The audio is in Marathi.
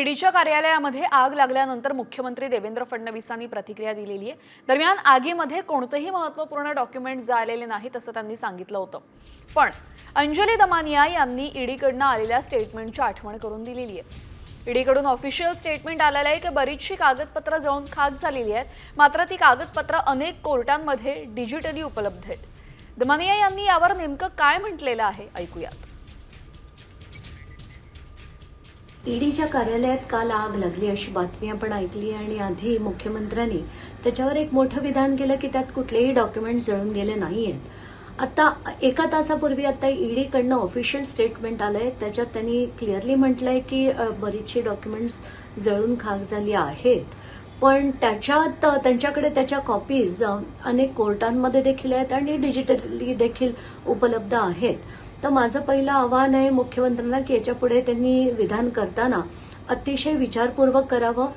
ईडीच्या कार्यालयामध्ये आग लागल्यानंतर मुख्यमंत्री देवेंद्र फडणवीसांनी प्रतिक्रिया दिलेली आहे। दरम्यान आगीमध्ये कोणतेही महत्त्वपूर्ण डॉक्युमेंट जाळलेले नाहीत असं त्यांनी सांगितलं होतं। पण अंजली दमानिया यांनी ईडीकडून आलेल्या स्टेटमेंटची आठवण करून दिलेली आहे। ईडीकडून ऑफिशियल स्टेटमेंट आलेलं आहे की बरीचशी कागदपत्र जळून खाक झालेली आहेत, मात्र ती कागदपत्र अनेक कोर्टांमध्ये डिजिटली उपलब्ध आहेत। दमानिया यांनी यावर नेमकं काय म्हटलेलं आहे ऐकूयात। ईडीच्या कार्यालयात काल आग लागली अशी बातमी आपण ऐकली आणि आधी मुख्यमंत्र्यांनी त्याच्यावर एक मोठं विधान केलं की त्यात कुठलेही डॉक्युमेंट्स जळून गेले नाहीयेत। आता एका तासापूर्वी आता ईडीकडनं ऑफिशियल स्टेटमेंट आलंय, त्याच्यात त्यांनी क्लिअरली म्हटलंय की बरीचशी डॉक्युमेंट्स जळून खाक झाली आहेत, पण त्याच्यात त्यांच्याकडे त्याच्या कॉपीज अनेक कोर्टांमध्ये देखील आहेत आणि डिजिटली देखील उपलब्ध आहेत। तर माझं पहिलं आव्हान आहे मुख्यमंत्र्यांना की याच्यापुढे त्यांनी विधान करताना अतिशय विचारपूर्वक करावं